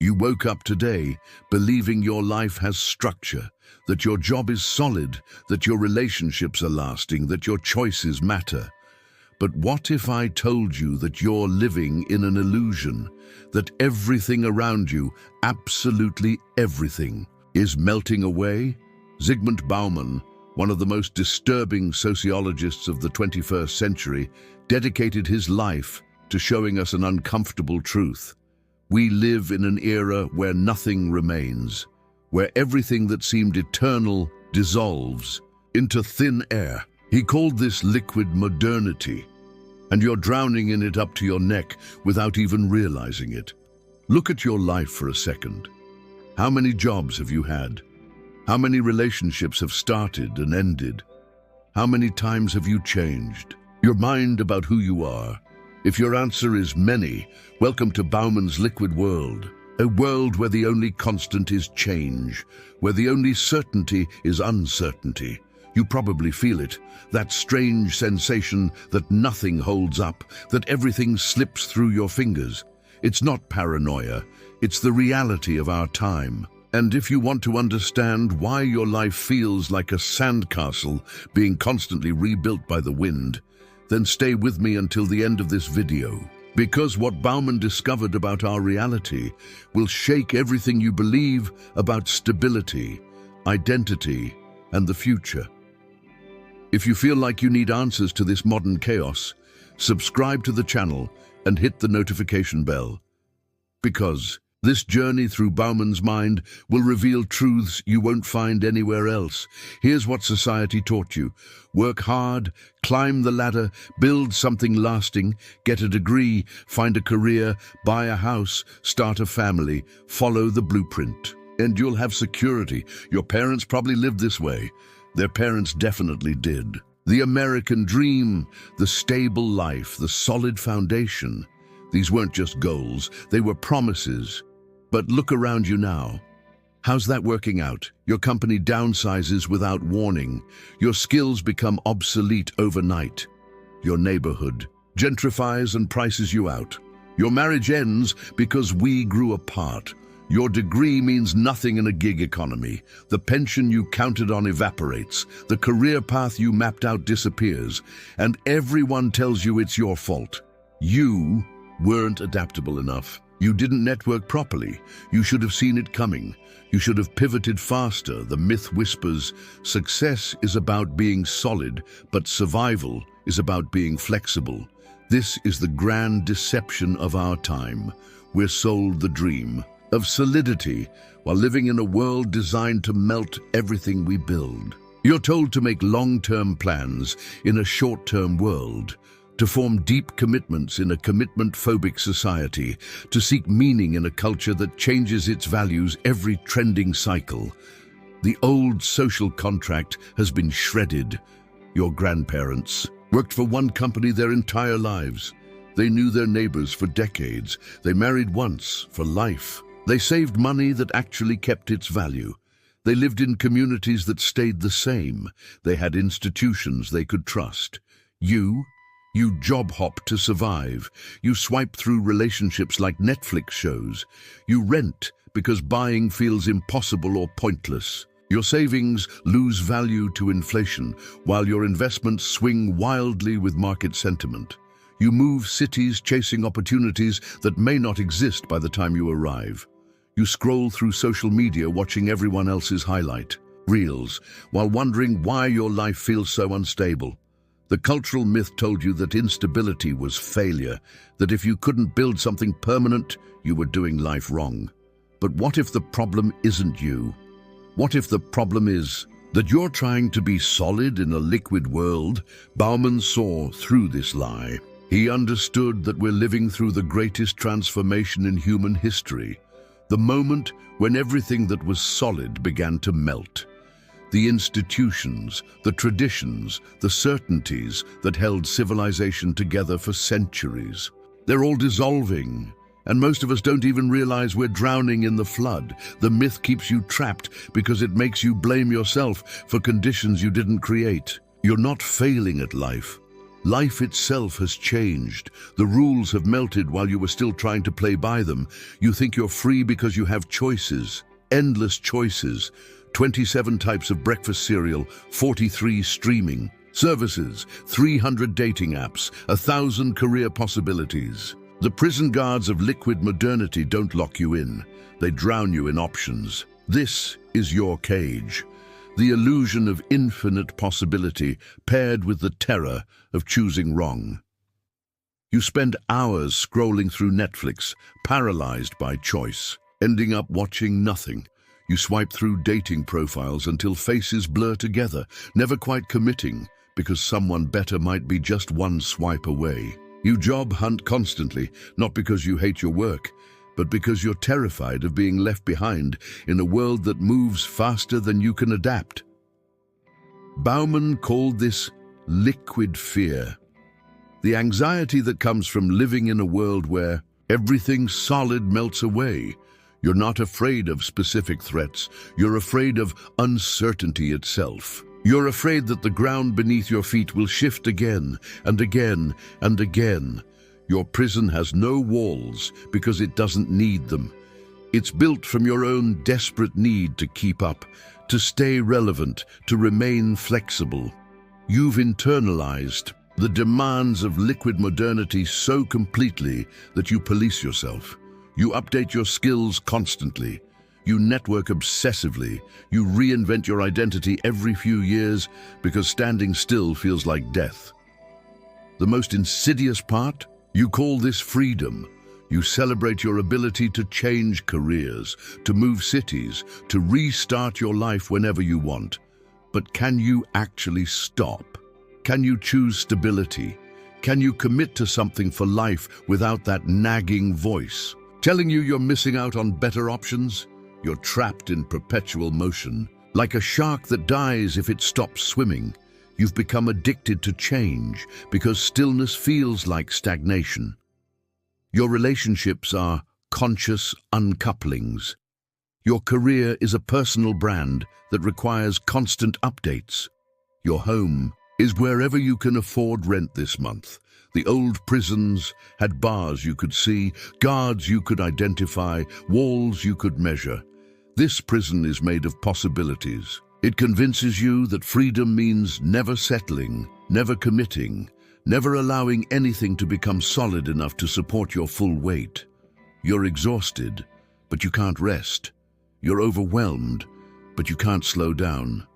You woke up today believing your life has structure, that your job is solid, that your relationships are lasting, that your choices matter. But what if I told you that you're living in an illusion, that everything around you, absolutely everything, is melting away? Zygmunt Bauman, one of the most disturbing sociologists of the 21st century, dedicated his life to showing us an uncomfortable truth. We live in an era where nothing remains, where everything that seemed eternal dissolves into thin air. He called this liquid modernity, and you're drowning in it up to your neck without even realizing it. Look at your life for a second. How many jobs have you had? How many relationships have started and ended? How many times have you changed your mind about who you are? If your answer is many, welcome to Bauman's liquid world. A world where the only constant is change, where the only certainty is uncertainty. You probably feel it, that strange sensation that nothing holds up, that everything slips through your fingers. It's not paranoia, it's the reality of our time. And if you want to understand why your life feels like a sandcastle being constantly rebuilt by the wind, then stay with me until the end of this video. Because what Bauman discovered about our reality will shake everything you believe about stability, identity, and the future. If you feel like you need answers to this modern chaos, subscribe to the channel and hit the notification bell. Because this journey through Bauman's mind will reveal truths you won't find anywhere else. Here's what society taught you. Work hard, climb the ladder, build something lasting, get a degree, find a career, buy a house, start a family, follow the blueprint. And you'll have security. Your parents probably lived this way. Their parents definitely did. The American dream, the stable life, the solid foundation. These weren't just goals, they were promises. But look around you now. How's that working out? Your company downsizes without warning. Your skills become obsolete overnight. Your neighborhood gentrifies and prices you out. Your marriage ends because we grew apart. Your degree means nothing in a gig economy. The pension you counted on evaporates. The career path you mapped out disappears. And everyone tells you it's your fault. You weren't adaptable enough. You didn't network properly. You should have seen it coming. You should have pivoted faster. The myth whispers, success is about being solid, but survival is about being flexible. This is the grand deception of our time. We're sold the dream of solidity while living in a world designed to melt everything we build. You're told to make long-term plans in a short-term world, to form deep commitments in a commitment-phobic society, to seek meaning in a culture that changes its values every trending cycle. The old social contract has been shredded. Your grandparents worked for one company their entire lives. They knew their neighbors for decades. They married once for life. They saved money that actually kept its value. They lived in communities that stayed the same. They had institutions they could trust. You job hop to survive. You swipe through relationships like Netflix shows. You rent because buying feels impossible or pointless. Your savings lose value to inflation, while your investments swing wildly with market sentiment. You move cities chasing opportunities that may not exist by the time you arrive. You scroll through social media watching everyone else's highlight reels, while wondering why your life feels so unstable. The cultural myth told you that instability was failure, that if you couldn't build something permanent, you were doing life wrong. But what if the problem isn't you? What if the problem is that you're trying to be solid in a liquid world? Bauman saw through this lie. He understood that we're living through the greatest transformation in human history, the moment when everything that was solid began to melt. The institutions, the traditions, the certainties that held civilization together for centuries. They're all dissolving, and most of us don't even realize we're drowning in the flood. The myth keeps you trapped because it makes you blame yourself for conditions you didn't create. You're not failing at life. Life itself has changed. The rules have melted while you were still trying to play by them. You think you're free because you have choices, endless choices. 27 types of breakfast cereal, 43 streaming services, 300 dating apps, 1,000 career possibilities. The prison guards of liquid modernity don't lock you in. They drown you in options. This is your cage. The illusion of infinite possibility paired with the terror of choosing wrong. You spend hours scrolling through Netflix, paralyzed by choice, ending up watching nothing. You swipe through dating profiles until faces blur together, never quite committing, because someone better might be just one swipe away. You job hunt constantly, not because you hate your work, but because you're terrified of being left behind in a world that moves faster than you can adapt. Bauman called this liquid fear. The anxiety that comes from living in a world where everything solid melts away. You're not afraid of specific threats. You're afraid of uncertainty itself. You're afraid that the ground beneath your feet will shift again and again and again. Your prison has no walls because it doesn't need them. It's built from your own desperate need to keep up, to stay relevant, to remain flexible. You've internalized the demands of liquid modernity so completely that you police yourself. You update your skills constantly. You network obsessively. You reinvent your identity every few years because standing still feels like death. The most insidious part? You call this freedom. You celebrate your ability to change careers, to move cities, to restart your life whenever you want. But can you actually stop? Can you choose stability? Can you commit to something for life without that nagging voice telling you you're missing out on better options? You're trapped in perpetual motion, like a shark that dies if it stops swimming. You've become addicted to change because stillness feels like stagnation. Your relationships are conscious uncouplings. Your career is a personal brand that requires constant updates. Your home is wherever you can afford rent this month. The old prisons had bars you could see, guards you could identify, walls you could measure. This prison is made of possibilities. It convinces you that freedom means never settling, never committing, never allowing anything to become solid enough to support your full weight. You're exhausted, but you can't rest. You're overwhelmed, but you can't slow down.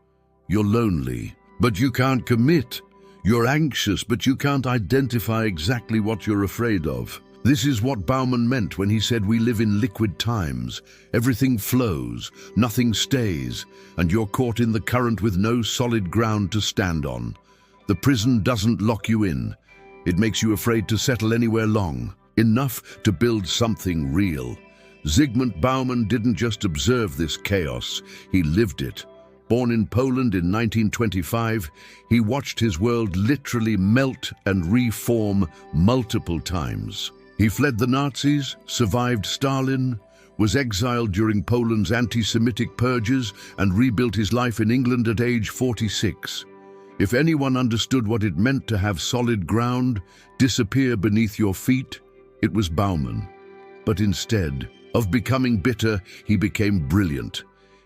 You're lonely, but you can't commit. You're anxious, but you can't identify exactly what you're afraid of. This is what Bauman meant when he said we live in liquid times. Everything flows, nothing stays, and you're caught in the current with no solid ground to stand on. The prison doesn't lock you in. It makes you afraid to settle anywhere long, enough to build something real. Zygmunt Bauman didn't just observe this chaos, he lived it. Born in Poland in 1925, he watched his world literally melt and reform multiple times. He fled the Nazis, survived Stalin, was exiled during Poland's anti-Semitic purges, and rebuilt his life in England at age 46. If anyone understood what it meant to have solid ground, disappear beneath your feet, it was Bauman. But instead of becoming bitter, he became brilliant.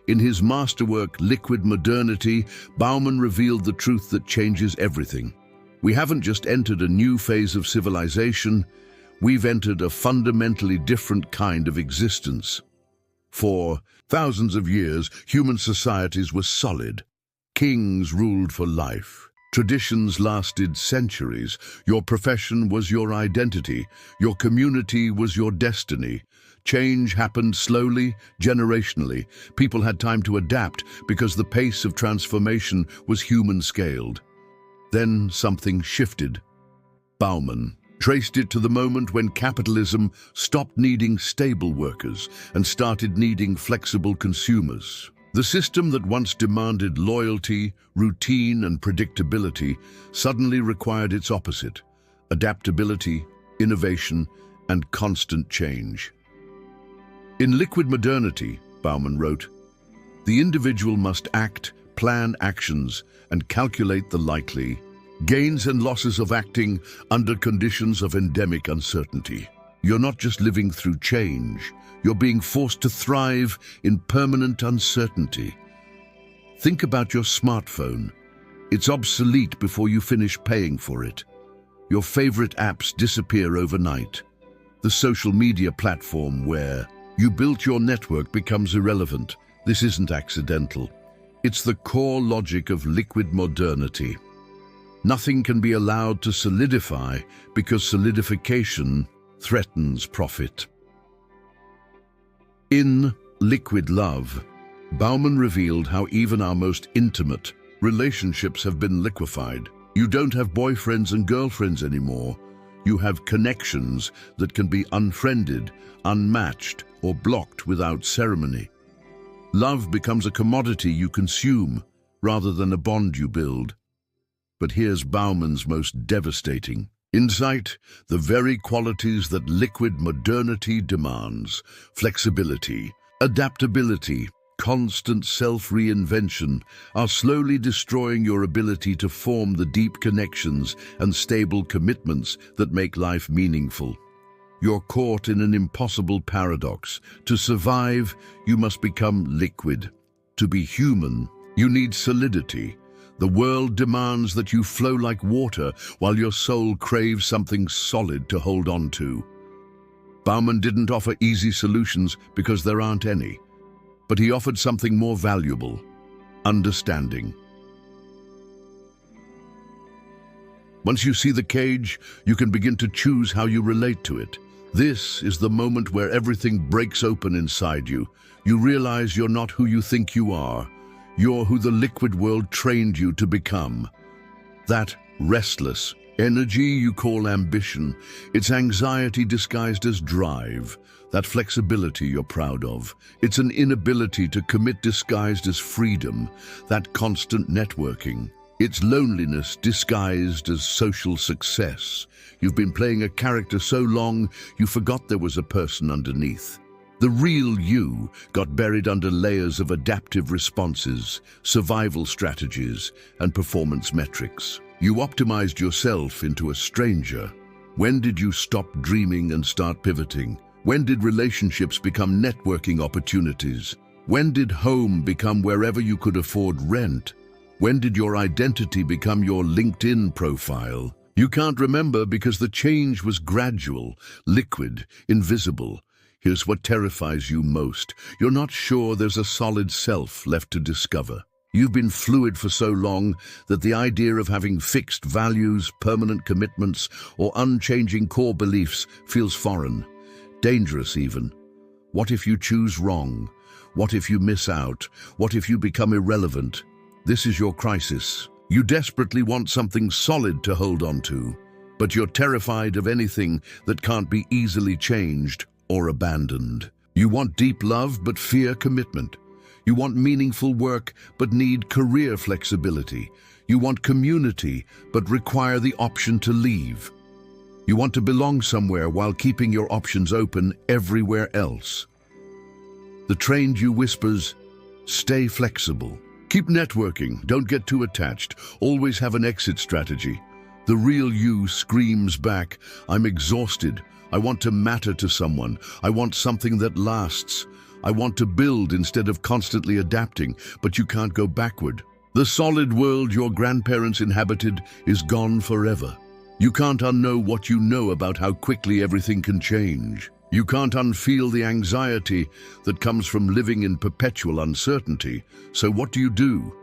In his masterwork, Liquid Modernity, Bauman revealed the truth that changes everything. We haven't just entered a new phase of civilization, we've entered a fundamentally different kind of existence. For thousands of years, human societies were solid. Kings ruled for life. Traditions lasted centuries. Your profession was your identity. Your community was your destiny. Change happened slowly, generationally. People had time to adapt because the pace of transformation was human-scaled. Then something shifted. Bauman traced it to the moment when capitalism stopped needing stable workers and started needing flexible consumers. The system that once demanded loyalty, routine, and predictability suddenly required its opposite: adaptability, innovation, and constant change. In Liquid Modernity, Bauman wrote, "The individual must act, plan actions, and calculate the likely gains and losses of acting under conditions of endemic uncertainty. You're not just living through change, you're being forced to thrive in permanent uncertainty. Think about your smartphone. It's obsolete before you finish paying for it. Your favorite apps disappear overnight. The social media platform where you built your network becomes irrelevant. This isn't accidental. It's the core logic of liquid modernity. Nothing can be allowed to solidify because solidification threatens profit. In Liquid Love, Bauman revealed how even our most intimate relationships have been liquefied. You don't have boyfriends and girlfriends anymore. You have connections that can be unfriended, unmatched, or blocked without ceremony. Love becomes a commodity you consume rather than a bond you build. But here's Bauman's most devastating insight: the very qualities that liquid modernity demands: flexibility, adaptability, constant self-reinvention, are slowly destroying your ability to form the deep connections and stable commitments that make life meaningful. You're caught in an impossible paradox. To survive, you must become liquid. To be human, you need solidity. The world demands that you flow like water while your soul craves something solid to hold on to. Bauman didn't offer easy solutions because there aren't any. But he offered something more valuable: understanding. Once you see the cage, you can begin to choose how you relate to it. This is the moment where everything breaks open inside you. You realize you're not who you think you are. You're who the liquid world trained you to become. That restless energy you call ambition, it's anxiety disguised as drive. That flexibility you're proud of, it's an inability to commit disguised as freedom. That constant networking, it's loneliness disguised as social success. You've been playing a character so long, you forgot there was a person underneath. The real you got buried under layers of adaptive responses, survival strategies, and performance metrics. You optimized yourself into a stranger. When did you stop dreaming and start pivoting? When did relationships become networking opportunities? When did home become wherever you could afford rent? When did your identity become your LinkedIn profile? You can't remember because the change was gradual, liquid, invisible. Here's what terrifies you most. You're not sure there's a solid self left to discover. You've been fluid for so long that the idea of having fixed values, permanent commitments, or unchanging core beliefs feels foreign. Dangerous even. What if you choose wrong? What if you miss out? What if you become irrelevant? This is your crisis. You desperately want something solid to hold on to, but you're terrified of anything that can't be easily changed or abandoned. You want deep love but fear commitment. You want meaningful work but need career flexibility. You want community but require the option to leave. You want to belong somewhere while keeping your options open everywhere else. The trained you whispers, stay flexible. Keep networking, don't get too attached. Always have an exit strategy. The real you screams back, I'm exhausted. I want to matter to someone. I want something that lasts. I want to build instead of constantly adapting, but you can't go backward. The solid world your grandparents inhabited is gone forever. You can't unknow what you know about how quickly everything can change. You can't unfeel the anxiety that comes from living in perpetual uncertainty. So what do?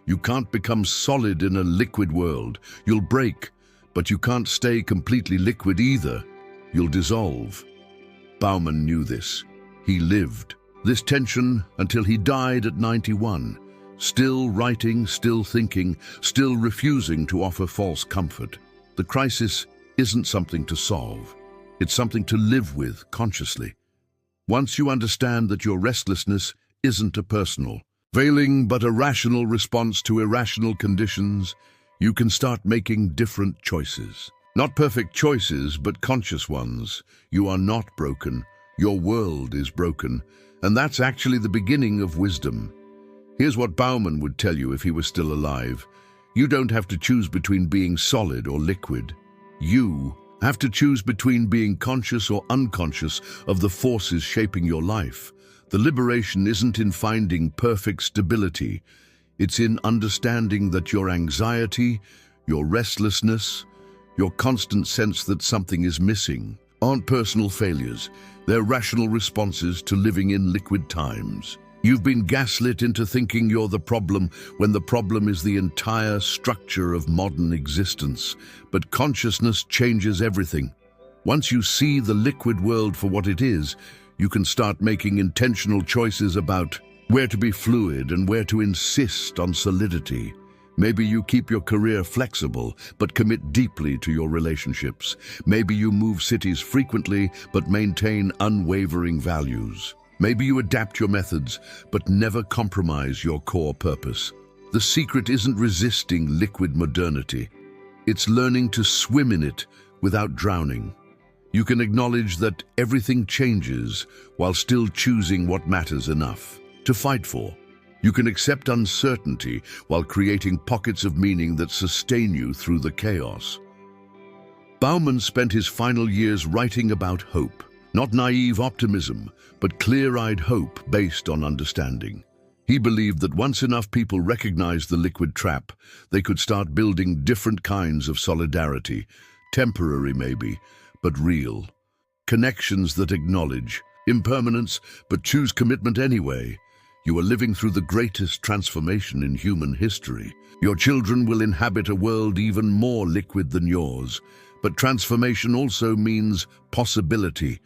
You can't become solid in a liquid world. You'll break, but you can't stay completely liquid either. You'll dissolve. Bauman knew this. He lived this tension until he died at 91, still writing, still thinking, still refusing to offer false comfort. The crisis isn't something to solve. It's something to live with consciously. Once you understand that your restlessness isn't a personal failing but a rational response to irrational conditions, you can start making different choices. Not perfect choices, but conscious ones. You are not broken. Your world is broken. And that's actually the beginning of wisdom. Here's what Bauman would tell you if he was still alive. You don't have to choose between being solid or liquid. You have to choose between being conscious or unconscious of the forces shaping your life. The liberation isn't in finding perfect stability. It's in understanding that your anxiety, your restlessness, your constant sense that something is missing aren't personal failures. They're rational responses to living in liquid times. You've been gaslit into thinking you're the problem when the problem is the entire structure of modern existence. But consciousness changes everything. Once you see the liquid world for what it is, you can start making intentional choices about where to be fluid and where to insist on solidity. Maybe you keep your career flexible, but commit deeply to your relationships. Maybe you move cities frequently, but maintain unwavering values. Maybe you adapt your methods, but never compromise your core purpose. The secret isn't resisting liquid modernity. It's learning to swim in it without drowning. You can acknowledge that everything changes while still choosing what matters enough to fight for. You can accept uncertainty while creating pockets of meaning that sustain you through the chaos. Bauman spent his final years writing about hope, not naive optimism, but clear-eyed hope based on understanding. He believed that once enough people recognized the liquid trap, they could start building different kinds of solidarity, temporary maybe, but real. Connections that acknowledge impermanence, but choose commitment anyway. You are living through the greatest transformation in human history. Your children will inhabit a world even more liquid than yours. But transformation also means possibility.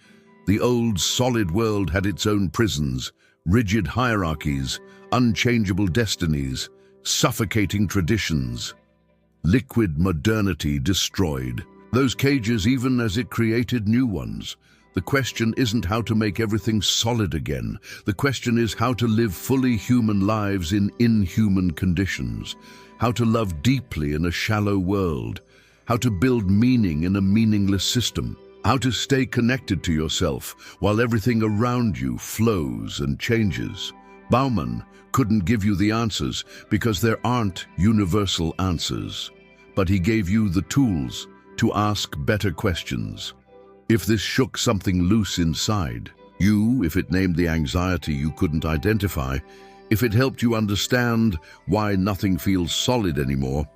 The old solid world had its own prisons, rigid hierarchies, unchangeable destinies, suffocating traditions. Liquid modernity destroyed those cages even as it created new ones. The question isn't how to make everything solid again. The question is how to live fully human lives in inhuman conditions, how to love deeply in a shallow world, how to build meaning in a meaningless system, how to stay connected to yourself while everything around you flows and changes. Bauman couldn't give you the answers because there aren't universal answers, but he gave you the tools to ask better questions. If this shook something loose inside you, if it named the anxiety you couldn't identify, if it helped you understand why nothing feels solid anymore,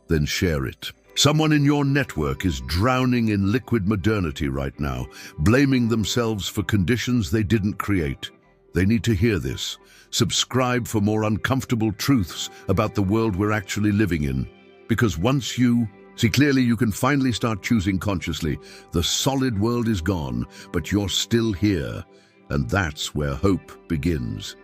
then share it. Someone in your network is drowning in liquid modernity right now, blaming themselves for conditions they didn't create. They need to hear this. Subscribe for more uncomfortable truths about the world we're actually living in. Because once you see clearly, you can finally start choosing consciously. The solid world is gone, but you're still here, and that's where hope begins.